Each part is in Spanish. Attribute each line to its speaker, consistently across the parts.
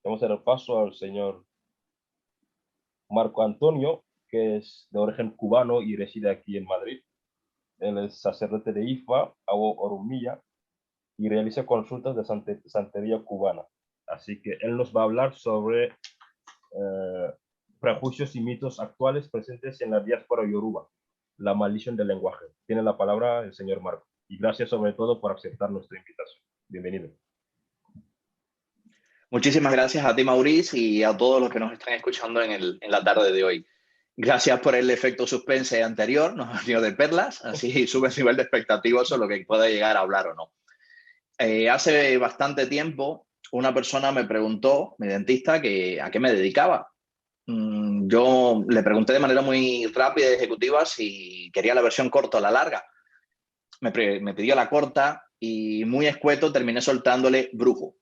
Speaker 1: Vamos a dar paso al señor Marco Antonio, que es de origen cubano y reside aquí en Madrid. Él es sacerdote de Ifa, Awo Orumilla, y realiza consultas de santería cubana. Así que él nos va a hablar sobre prejuicios y mitos actuales presentes en la diáspora yoruba, la maldición del lenguaje. Tiene la palabra el señor Marco. Y gracias sobre todo por aceptar nuestra invitación. Bienvenido.
Speaker 2: Muchísimas gracias a ti, Maurice, y a todos los que nos están escuchando en la tarde de hoy. Gracias por el efecto suspense anterior, nos ha venido de perlas, así sube el nivel de expectativa sobre lo que pueda llegar a hablar o no. Hace bastante tiempo una persona me preguntó, mi dentista, que a qué me dedicaba. Yo le pregunté de manera muy rápida y ejecutiva si quería la versión corta o la larga. Me pidió la corta y muy escueto terminé soltándole brujo.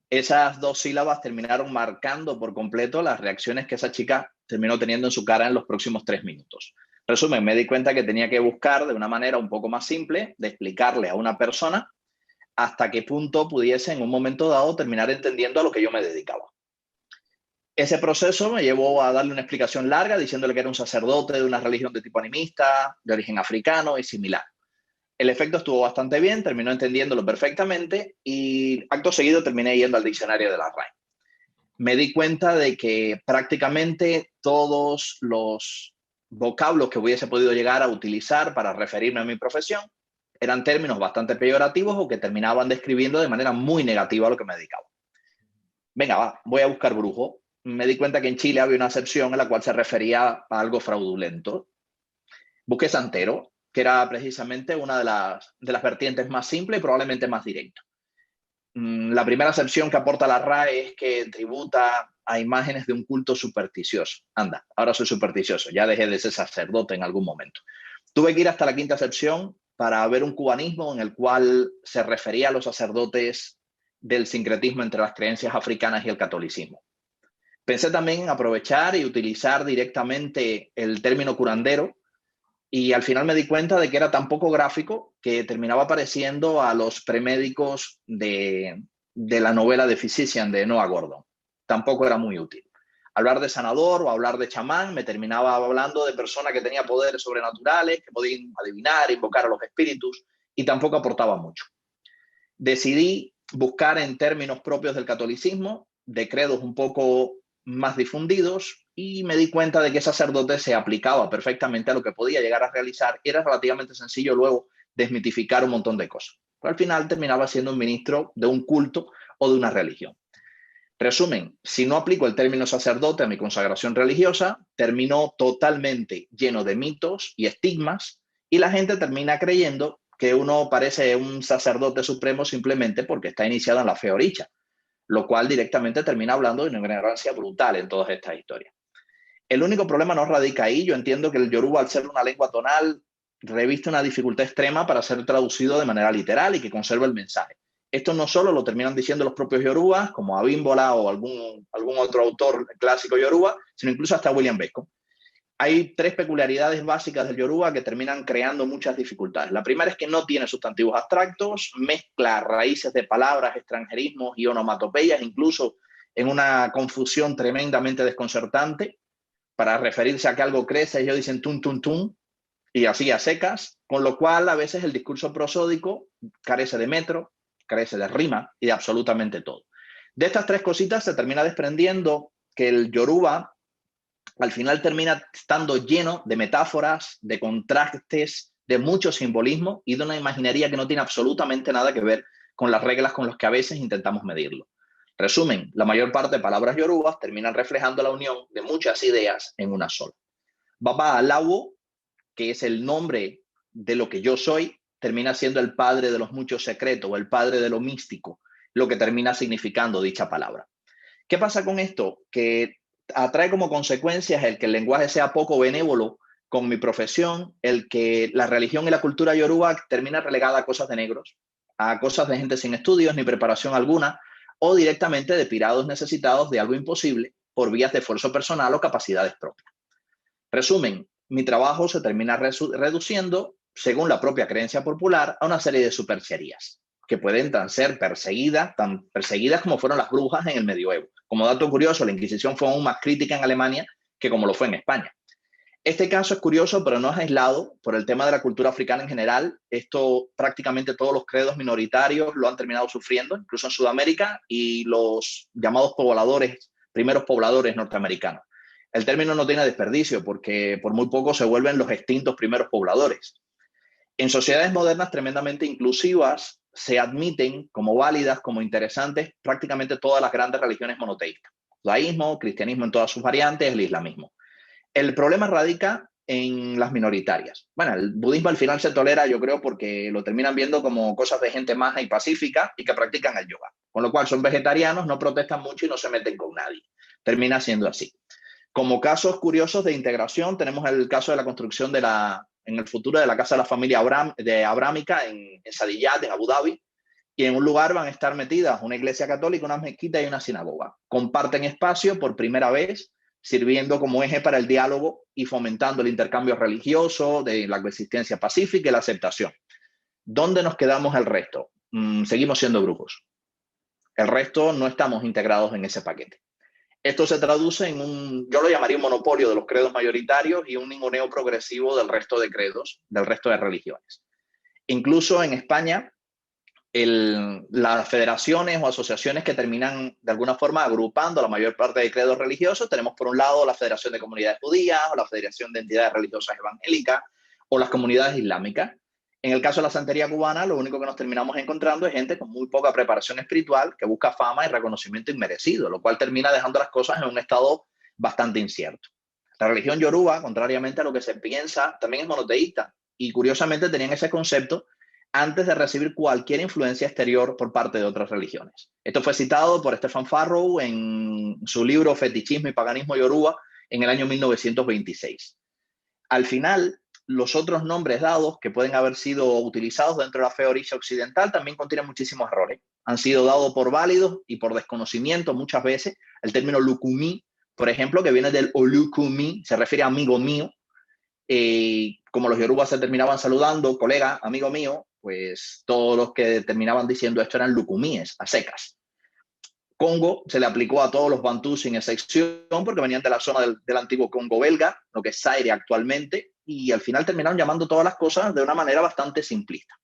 Speaker 2: Esas dos sílabas terminaron marcando por completo las reacciones que esa chica terminó teniendo en su cara en los próximos 3 minutos. Resumen, me di cuenta que tenía que buscar de una manera un poco más simple de explicarle a una persona hasta qué punto pudiese en un momento dado terminar entendiendo a lo que yo me dedicaba. Ese proceso me llevó a darle una explicación larga diciéndole que era un sacerdote de una religión de tipo animista, de origen africano y similar. El efecto estuvo bastante bien, terminó entendiéndolo perfectamente y acto seguido terminé yendo al diccionario de la RAE. Me di cuenta de que prácticamente todos los vocablos que hubiese podido llegar a utilizar para referirme a mi profesión eran términos bastante peyorativos o que terminaban describiendo de manera muy negativa a lo que me dedicaba. Venga, va, voy a buscar brujo. Me di cuenta que en Chile había una acepción en la cual se refería a algo fraudulento. Busqué santero, que era precisamente una de las vertientes más simples y probablemente más directa. La primera acepción que aporta la RAE es que tributa a imágenes de un culto supersticioso. Anda, ahora soy supersticioso, ya dejé de ser sacerdote en algún momento. Tuve que ir hasta la quinta acepción para ver un cubanismo en el cual se refería a los sacerdotes del sincretismo entre las creencias africanas y el catolicismo. Pensé también en aprovechar y utilizar directamente el término curandero, y al final me di cuenta de que era tan poco gráfico que terminaba pareciendo a los premédicos de la novela de Physician de Noah Gordon. Tampoco era muy útil. Hablar de sanador o hablar de chamán me terminaba hablando de persona que tenía poderes sobrenaturales, que podían adivinar, invocar a los espíritus, y tampoco aportaba mucho. Decidí buscar en términos propios del catolicismo, de credos un poco más difundidos, y me di cuenta de que sacerdote se aplicaba perfectamente a lo que podía llegar a realizar y era relativamente sencillo luego desmitificar un montón de cosas. Pero al final terminaba siendo un ministro de un culto o de una religión. Resumen, si no aplico el término sacerdote a mi consagración religiosa, termino totalmente lleno de mitos y estigmas y la gente termina creyendo que uno parece un sacerdote supremo simplemente porque está iniciado en la fe oricha, lo cual directamente termina hablando de una ignorancia brutal en todas estas historias. El único problema no radica ahí. Yo entiendo que el yoruba, al ser una lengua tonal, reviste una dificultad extrema para ser traducido de manera literal y que conserve el mensaje. Esto no solo lo terminan diciendo los propios yorubas, como Abímbola o algún otro autor clásico yoruba, sino incluso hasta William Bacon. Hay 3 peculiaridades básicas del yoruba que terminan creando muchas dificultades. La primera es que no tiene sustantivos abstractos, mezcla raíces de palabras, extranjerismos y onomatopeyas, incluso en una confusión tremendamente desconcertante. Para referirse a que algo crece, ellos dicen tun, tun, tun, y así a secas, con lo cual a veces el discurso prosódico carece de metro, carece de rima y de absolutamente todo. De estas 3 cositas se termina desprendiendo que el yoruba al final termina estando lleno de metáforas, de contrastes, de mucho simbolismo y de una imaginería que no tiene absolutamente nada que ver con las reglas con las que a veces intentamos medirlo. Resumen, la mayor parte de palabras yorubas terminan reflejando la unión de muchas ideas en una sola. Baba Alawo, que es el nombre de lo que yo soy, termina siendo el padre de los muchos secretos o el padre de lo místico, lo que termina significando dicha palabra. ¿Qué pasa con esto? Que atrae como consecuencias el que el lenguaje sea poco benévolo con mi profesión, el que la religión y la cultura yoruba termina relegada a cosas de negros, a cosas de gente sin estudios ni preparación alguna, o directamente de pirados necesitados de algo imposible por vías de esfuerzo personal o capacidades propias. Resumen, mi trabajo se termina reduciendo, según la propia creencia popular, a una serie de supercherías. que pueden ser tan perseguidas como fueron las brujas en el medioevo. Como dato curioso, la Inquisición fue aún más crítica en Alemania que como lo fue en España. Este caso es curioso, pero no es aislado por el tema de la cultura africana en general. Esto prácticamente todos los credos minoritarios lo han terminado sufriendo, incluso en Sudamérica, y los llamados pobladores, primeros pobladores norteamericanos. El término no tiene desperdicio porque por muy poco se vuelven los extintos primeros pobladores. En sociedades modernas tremendamente inclusivas se admiten como válidas, como interesantes, prácticamente todas las grandes religiones monoteístas. Judaísmo, cristianismo en todas sus variantes, el islamismo. El problema radica en las minoritarias. Bueno, el budismo al final se tolera, yo creo, porque lo terminan viendo como cosas de gente maja y pacífica y que practican el yoga. Con lo cual son vegetarianos, no protestan mucho y no se meten con nadie. Termina siendo así. Como casos curiosos de integración, tenemos el caso de la construcción en el futuro de la casa de la familia abrámica en Sadiyat, en Abu Dhabi, y en un lugar van a estar metidas una iglesia católica, una mezquita y una sinagoga. Comparten espacio por primera vez, sirviendo como eje para el diálogo y fomentando el intercambio religioso, de la coexistencia pacífica y la aceptación. ¿Dónde nos quedamos el resto? Seguimos siendo brujos. El resto no estamos integrados en ese paquete. Esto se traduce en yo lo llamaría un monopolio de los credos mayoritarios y un ninguneo progresivo del resto de credos, del resto de religiones. Incluso en España, las federaciones o asociaciones que terminan de alguna forma agrupando la mayor parte de credos religiosos, tenemos por un lado la Federación de Comunidades Judías o la Federación de Entidades Religiosas Evangélicas o las comunidades islámicas. En el caso de la santería cubana, lo único que nos terminamos encontrando es gente con muy poca preparación espiritual que busca fama y reconocimiento inmerecido, lo cual termina dejando las cosas en un estado bastante incierto. La religión yoruba, contrariamente a lo que se piensa, también es monoteísta y curiosamente tenían ese concepto antes de recibir cualquier influencia exterior por parte de otras religiones. Esto fue citado por Stephen Farrow en su libro Fetichismo y Paganismo Yoruba en el año 1926. Al final, los otros nombres dados que pueden haber sido utilizados dentro de la fe origen occidental también contienen muchísimos errores. Han sido dados por válidos y por desconocimiento muchas veces. El término lukumi, por ejemplo, que viene del olukumi, se refiere a amigo mío. Como los yorubas se terminaban saludando, colega, amigo mío, pues todos los que terminaban diciendo esto eran lucumíes, a secas. Congo se le aplicó a todos los bantús sin excepción porque venían de la zona del antiguo Congo belga, lo que es Zaire actualmente, y al final terminaron llamando todas las cosas de una manera bastante simplista.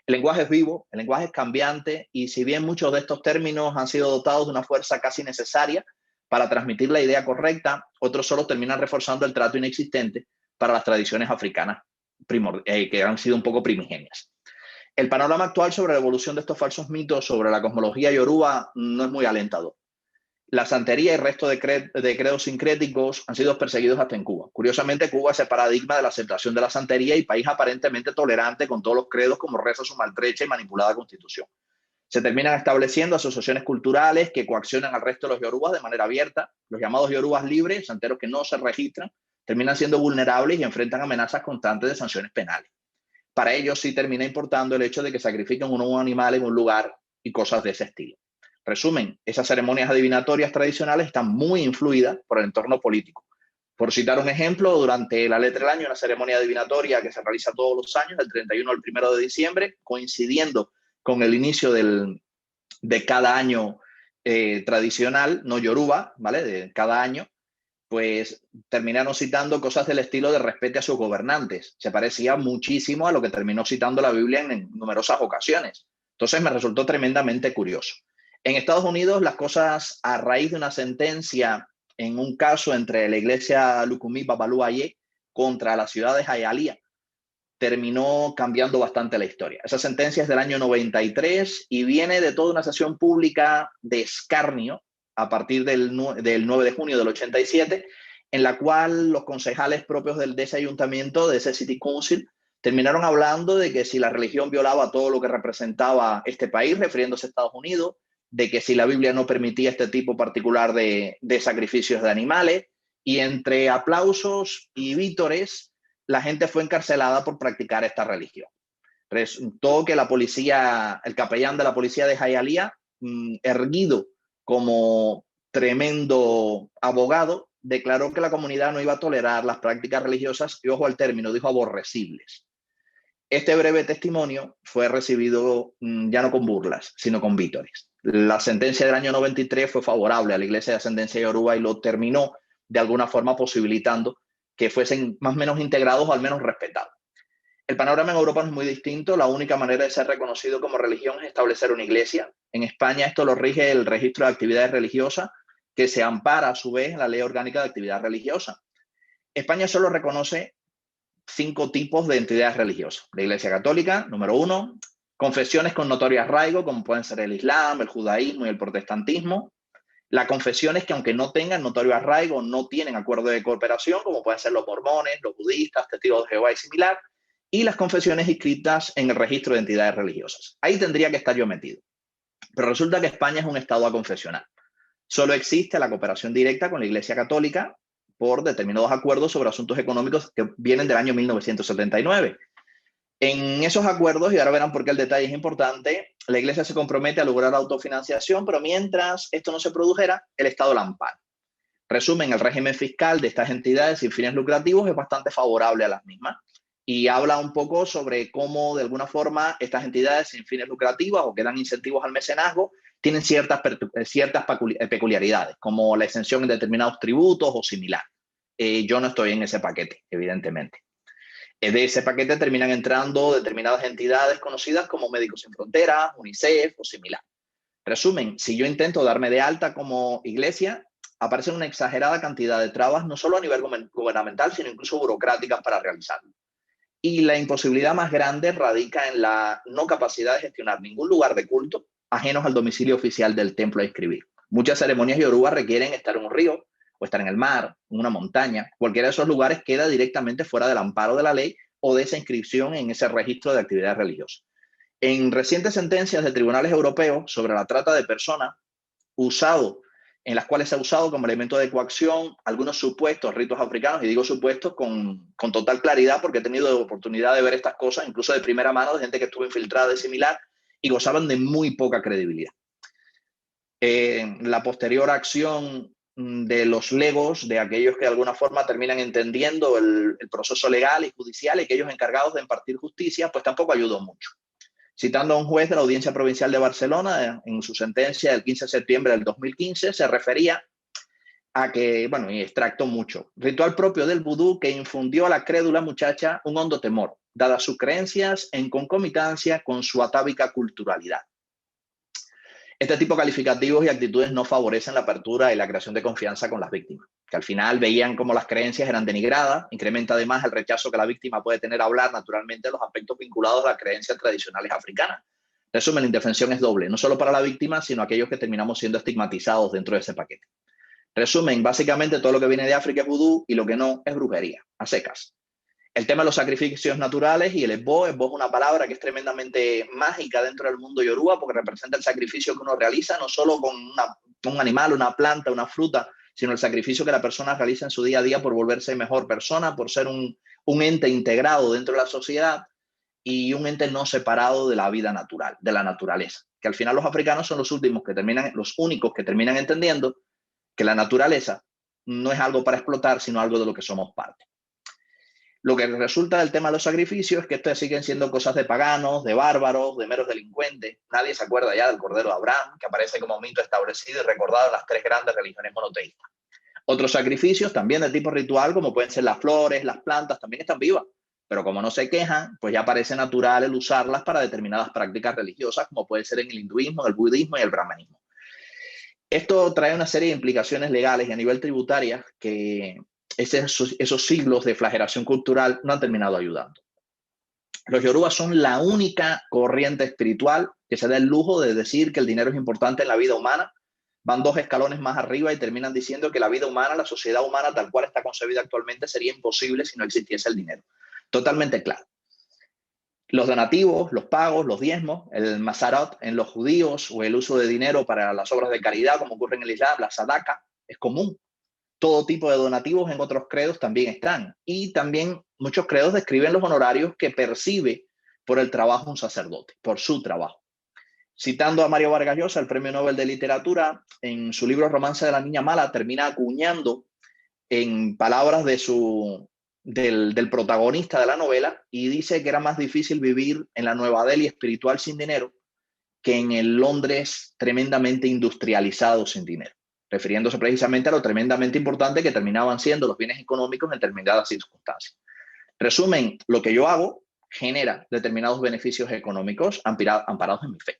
Speaker 2: El lenguaje es vivo, el lenguaje es cambiante, y si bien muchos de estos términos han sido dotados de una fuerza casi necesaria para transmitir la idea correcta, otros solo terminan reforzando el trato inexistente para las tradiciones africanas que han sido un poco primigenias. El panorama actual sobre la evolución de estos falsos mitos sobre la cosmología yoruba no es muy alentador. La santería y el resto de credos sincréticos han sido perseguidos hasta en Cuba. Curiosamente, Cuba es el paradigma de la aceptación de la santería y país aparentemente tolerante con todos los credos como reza su maltrecha y manipulada constitución. Se terminan estableciendo asociaciones culturales que coaccionan al resto de los yorubas de manera abierta. Los llamados yorubas libres, santeros que no se registran, terminan siendo vulnerables y enfrentan amenazas constantes de sanciones penales. Para ellos sí termina importando el hecho de que sacrifiquen un animal en un lugar y cosas de ese estilo. Resumen, esas ceremonias adivinatorias tradicionales están muy influidas por el entorno político. Por citar un ejemplo, durante la letra del año, una ceremonia adivinatoria que se realiza todos los años, del 31 al 1 de diciembre, coincidiendo con el inicio de cada año tradicional, no yoruba, ¿vale? De cada año, pues terminaron citando cosas del estilo de respete a sus gobernantes. Se parecía muchísimo a lo que terminó citando la Biblia en numerosas ocasiones. Entonces me resultó tremendamente curioso. En Estados Unidos, las cosas, a raíz de una sentencia en un caso entre la iglesia Lukumi Babalu Aye contra la ciudad de Hialeah, terminó cambiando bastante la historia. Esa sentencia es del año 93 y viene de toda una sesión pública de escarnio a partir del 9 de junio del 87, en la cual los concejales propios de ese ayuntamiento, de ese City Council, terminaron hablando de que si la religión violaba todo lo que representaba este país, refiriéndose a Estados Unidos, de que si la Biblia no permitía este tipo particular de sacrificios de animales, y entre aplausos y vítores, la gente fue encarcelada por practicar esta religión. Resultó que la policía, el capellán de la policía de Hialeah, erguido como tremendo abogado, declaró que la comunidad no iba a tolerar las prácticas religiosas, y ojo al término, dijo aborrecibles. Este breve testimonio fue recibido ya no con burlas, sino con vítores. La sentencia del año 93 fue favorable a la Iglesia de ascendencia yoruba y lo terminó de alguna forma posibilitando que fuesen más o menos integrados o al menos respetados. El panorama en Europa no es muy distinto. La única manera de ser reconocido como religión es establecer una iglesia. En España esto lo rige el registro de actividades religiosas, que se ampara a su vez en la Ley Orgánica de Actividad Religiosa. España solo reconoce 5 tipos de entidades religiosas. La Iglesia Católica, número 1, confesiones con notorio arraigo, como pueden ser el Islam, el judaísmo y el protestantismo. Las confesiones que, aunque no tengan notorio arraigo, no tienen acuerdo de cooperación, como pueden ser los mormones, los budistas, testigos de Jehová y similar. Y las confesiones inscritas en el registro de entidades religiosas. Ahí tendría que estar yo metido. Pero resulta que España es un estado aconfesional. Solo existe la cooperación directa con la Iglesia Católica por determinados acuerdos sobre asuntos económicos que vienen del año 1979. En esos acuerdos, y ahora verán por qué el detalle es importante, la Iglesia se compromete a lograr autofinanciación, pero mientras esto no se produjera, el Estado la ampara. Resumen, el régimen fiscal de estas entidades sin fines lucrativos es bastante favorable a las mismas y habla un poco sobre cómo, de alguna forma, estas entidades sin fines lucrativos o que dan incentivos al mecenazgo tienen ciertas peculiaridades, como la exención en determinados tributos o similar. Yo no estoy en ese paquete, evidentemente. De ese paquete terminan entrando determinadas entidades conocidas como Médicos Sin Fronteras, UNICEF o similar. Resumen, si yo intento darme de alta como iglesia, aparece una exagerada cantidad de trabas, no solo a nivel gubernamental, sino incluso burocráticas para realizarlo. Y la imposibilidad más grande radica en la no capacidad de gestionar ningún lugar de culto ajenos al domicilio oficial del templo a inscribir. Muchas ceremonias yoruba requieren estar en un río o estar en el mar, en una montaña. Cualquiera de esos lugares queda directamente fuera del amparo de la ley o de esa inscripción en ese registro de actividades religiosas. En recientes sentencias de tribunales europeos sobre la trata de personas, en las cuales se ha usado como elemento de coacción algunos supuestos ritos africanos, y digo supuestos con total claridad porque he tenido oportunidad de ver estas cosas, incluso de primera mano, de gente que estuvo infiltrada de similar y gozaban de muy poca credibilidad. La posterior acción de los legos, de aquellos que de alguna forma terminan entendiendo el proceso legal y judicial y aquellos encargados de impartir justicia, pues tampoco ayudó mucho. Citando a un juez de la Audiencia Provincial de Barcelona, en su sentencia del 15 de septiembre del 2015, se refería a que, bueno, y extracto mucho, ritual propio del vudú que infundió a la crédula muchacha un hondo temor, dadas sus creencias en concomitancia con su atávica culturalidad. Este tipo de calificativos y actitudes no favorecen la apertura y la creación de confianza con las víctimas, que al final veían cómo las creencias eran denigradas. Incrementa además el rechazo que la víctima puede tener a hablar naturalmente de los aspectos vinculados a las creencias tradicionales africanas. Resumen, la indefensión es doble, no solo para la víctima, sino aquellos que terminamos siendo estigmatizados dentro de ese paquete. Resumen, básicamente todo lo que viene de África es vudú y lo que no es brujería, a secas. El tema de los sacrificios naturales y el esbo es una palabra que es tremendamente mágica dentro del mundo yoruba porque representa el sacrificio que uno realiza no solo con un animal, una planta, una fruta, sino el sacrificio que la persona realiza en su día a día por volverse mejor persona, por ser un ente integrado dentro de la sociedad y un ente no separado de la vida natural, de la naturaleza. Que al final los africanos son los únicos que terminan entendiendo que la naturaleza no es algo para explotar, sino algo de lo que somos parte. Lo que resulta del tema de los sacrificios es que estos siguen siendo cosas de paganos, de bárbaros, de meros delincuentes. Nadie se acuerda ya del Cordero de Abraham, que aparece como mito establecido y recordado en las 3 grandes religiones monoteístas. Otros sacrificios, también de tipo ritual, como pueden ser las flores, las plantas, también están vivas. Pero como no se quejan, pues ya parece natural el usarlas para determinadas prácticas religiosas, como puede ser en el hinduismo, el budismo y el brahmanismo. Esto trae una serie de implicaciones legales y a nivel tributario que esos siglos de flagelación cultural no han terminado ayudando. Los yorubas son la única corriente espiritual que se da el lujo de decir que el dinero es importante en la vida humana. Van 2 escalones más arriba y terminan diciendo que la vida humana, la sociedad humana tal cual está concebida actualmente sería imposible si no existiese el dinero. Totalmente claro. Los donativos, los pagos, los diezmos, el mazarot en los judíos o el uso de dinero para las obras de caridad, como ocurre en el Islam, la sadaka, es común. Todo tipo de donativos en otros credos también están. Y también muchos credos describen los honorarios que percibe por el trabajo un sacerdote, por su trabajo. Citando a Mario Vargas Llosa, el Premio Nobel de Literatura, en su libro Romance de la Niña Mala, termina acuñando en palabras de su del protagonista de la novela y dice que era más difícil vivir en la Nueva Delhi espiritual sin dinero que en el Londres tremendamente industrializado sin dinero, refiriéndose precisamente a lo tremendamente importante que terminaban siendo los bienes económicos en determinadas circunstancias. Resumen, lo que yo hago genera determinados beneficios económicos amparados en mi fe.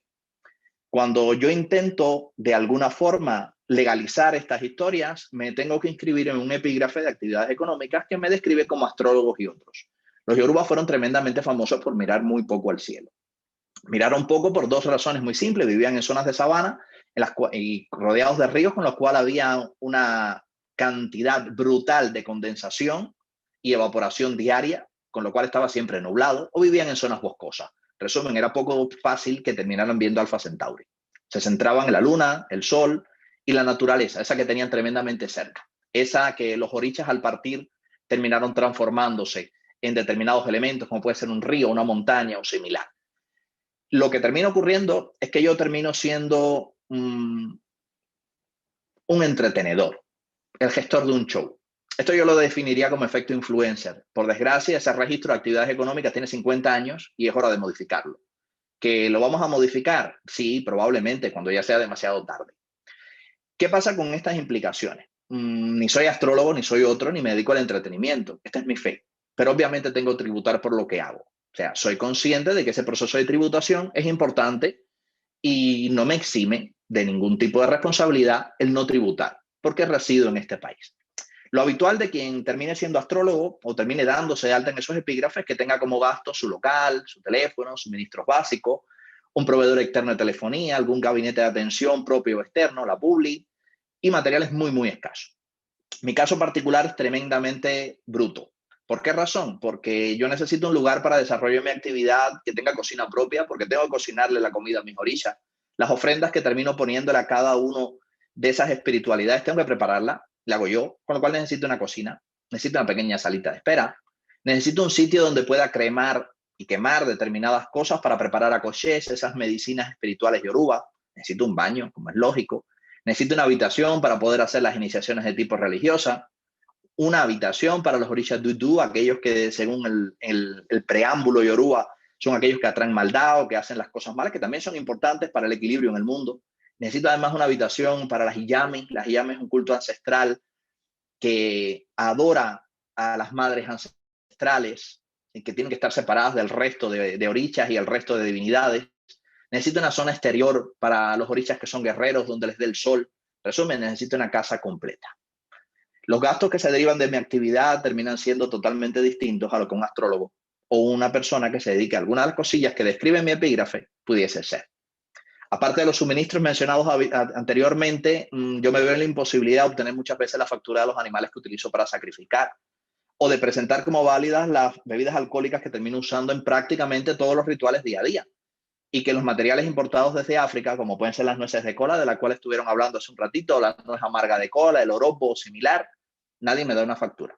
Speaker 2: Cuando yo intento de alguna forma legalizar estas historias, me tengo que inscribir en un epígrafe de actividades económicas que me describe como astrólogos y otros. Los Yoruba fueron tremendamente famosos por mirar muy poco al cielo. Miraron poco por dos razones muy simples. Vivían en zonas de sabana y rodeados de ríos con los cuales había una cantidad brutal de condensación y evaporación diaria, con lo cual estaba siempre nublado, o vivían en zonas boscosas. Resumen, era poco fácil que terminaran viendo Alfa Centauri. Se centraban en la luna, el sol y la naturaleza, esa que tenían tremendamente cerca. Esa que los orichas al partir terminaron transformándose en determinados elementos, como puede ser un río, una montaña o similar. Lo que termina ocurriendo es que yo termino siendo un entretenedor, el gestor de un show. Esto yo lo definiría como efecto influencer. Por desgracia, ese registro de actividades económicas tiene 50 años y es hora de modificarlo. ¿Que lo vamos a modificar? Sí, probablemente, cuando ya sea demasiado tarde. ¿Qué pasa con estas implicaciones? Ni soy astrólogo, ni soy otro, ni me dedico al entretenimiento. Esta es mi fe. Pero obviamente tengo que tributar por lo que hago. O sea, soy consciente de que ese proceso de tributación es importante y no me exime de ningún tipo de responsabilidad el no tributar, porque resido en este país. Lo habitual de quien termine siendo astrólogo o termine dándose de alta en esos epígrafes que tenga como gasto su local, su teléfono, suministros básicos, un proveedor externo de telefonía, algún gabinete de atención propio o externo, la publi, y materiales muy, muy escasos. Mi caso particular es tremendamente bruto. ¿Por qué razón? Porque yo necesito un lugar para desarrollar mi actividad que tenga cocina propia, porque tengo que cocinarle la comida a mis orillas. Las ofrendas que termino poniéndole a cada uno de esas espiritualidades, tengo que prepararla, la hago yo, con lo cual necesito una cocina, necesito una pequeña salita de espera, necesito un sitio donde pueda cremar y quemar determinadas cosas para preparar akoshés, esas medicinas espirituales yoruba, necesito un baño, como es lógico, necesito una habitación para poder hacer las iniciaciones de tipo religiosa, una habitación para los orishas dudu, aquellos que según el preámbulo yoruba son aquellos que atraen maldad o que hacen las cosas malas, que también son importantes para el equilibrio en el mundo. Necesito además una habitación para las hiyami. Las hiyami es un culto ancestral que adora a las madres ancestrales, que tienen que estar separadas del resto de orishas y el resto de divinidades. Necesito una zona exterior para los orishas que son guerreros, donde les dé el sol. Resumen, necesito una casa completa. Los gastos que se derivan de mi actividad terminan siendo totalmente distintos a lo que un astrólogo o una persona que se dedique a alguna de las cosillas que describe en mi epígrafe pudiese ser. Aparte de los suministros mencionados anteriormente, yo me veo en la imposibilidad de obtener muchas veces la factura de los animales que utilizo para sacrificar o de presentar como válidas las bebidas alcohólicas que termino usando en prácticamente todos los rituales día a día. Y que los materiales importados desde África, como pueden ser las nueces de cola, de la cual estuvieron hablando hace un ratito, la nuez amarga de cola, el oropo o similar, nadie me da una factura.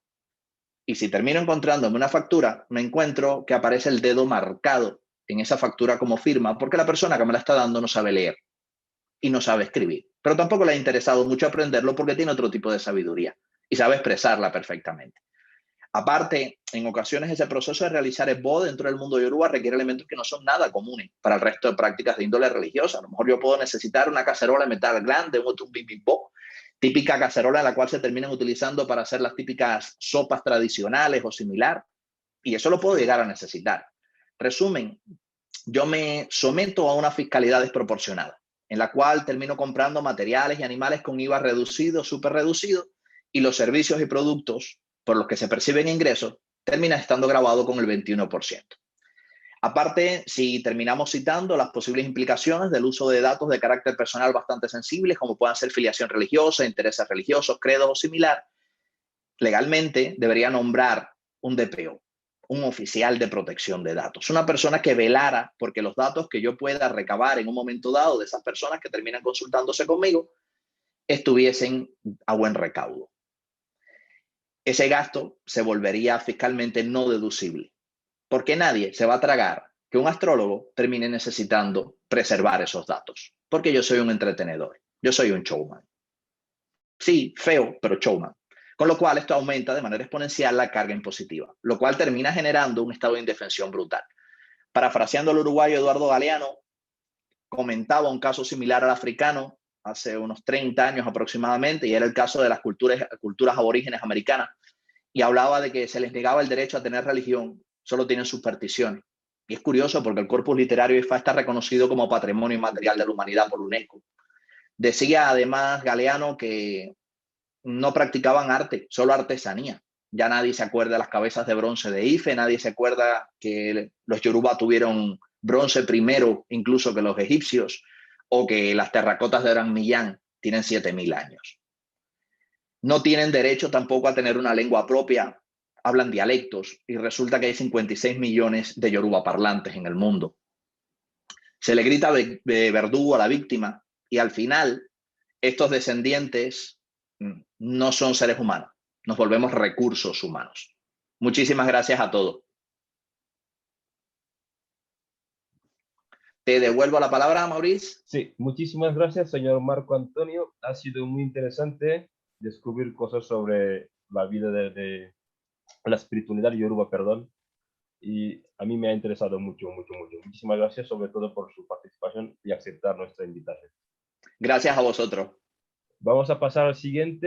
Speaker 2: Y si termino encontrándome una factura, me encuentro que aparece el dedo marcado en esa factura como firma, porque la persona que me la está dando no sabe leer y no sabe escribir. Pero tampoco le ha interesado mucho aprenderlo porque tiene otro tipo de sabiduría y sabe expresarla perfectamente. Aparte, en ocasiones ese proceso de realizar esbo dentro del mundo yoruba requiere elementos que no son nada comunes para el resto de prácticas de índole religiosa. A lo mejor yo puedo necesitar una cacerola de metal grande, un bibimbap, típica cacerola en la cual se terminan utilizando para hacer las típicas sopas tradicionales o similar, y eso lo puedo llegar a necesitar. Resumen, yo me someto a una fiscalidad desproporcionada, en la cual termino comprando materiales y animales con IVA reducido, súper reducido, y los servicios y productos por los que se perciben ingresos termina estando grabado con el 21%. Aparte, si terminamos citando las posibles implicaciones del uso de datos de carácter personal bastante sensibles, como puedan ser filiación religiosa, intereses religiosos, credos o similar, legalmente debería nombrar un DPO, un oficial de protección de datos, una persona que velara porque los datos que yo pueda recabar en un momento dado de esas personas que terminan consultándose conmigo estuviesen a buen recaudo. Ese gasto se volvería fiscalmente no deducible, porque nadie se va a tragar que un astrólogo termine necesitando preservar esos datos, porque yo soy un entretenedor, yo soy un showman. Sí, feo, pero showman. Con lo cual esto aumenta de manera exponencial la carga impositiva, lo cual termina generando un estado de indefensión brutal. Parafraseando al uruguayo Eduardo Galeano, comentaba un caso similar al africano hace unos 30 años aproximadamente, y era el caso de las culturas aborígenes americanas, y hablaba de que se les negaba el derecho a tener religión, solo tienen supersticiones. Y es curioso porque el corpus literario IFA está reconocido como Patrimonio Inmaterial de la Humanidad por UNESCO. Decía además Galeano que no practicaban arte, solo artesanía. Ya nadie se acuerda de las cabezas de bronce de Ife, nadie se acuerda que los Yoruba tuvieron bronce primero incluso que los egipcios, o que las terracotas de Oran Millán tienen 7000 años. No tienen derecho tampoco a tener una lengua propia, hablan dialectos, y resulta que hay 56 millones de Yoruba parlantes en el mundo. Se le grita de verdugo a la víctima, y al final estos descendientes no son seres humanos, nos volvemos recursos humanos. Muchísimas gracias a todos. Te devuelvo la palabra, Maurice.
Speaker 1: Sí, muchísimas gracias, señor Marco Antonio. Ha sido muy interesante descubrir cosas sobre la vida de la espiritualidad yoruba, perdón. Y a mí me ha interesado mucho, mucho, mucho. Muchísimas gracias, sobre todo por su participación y aceptar nuestra invitación.
Speaker 2: Gracias a vosotros.
Speaker 1: Vamos a pasar al siguiente.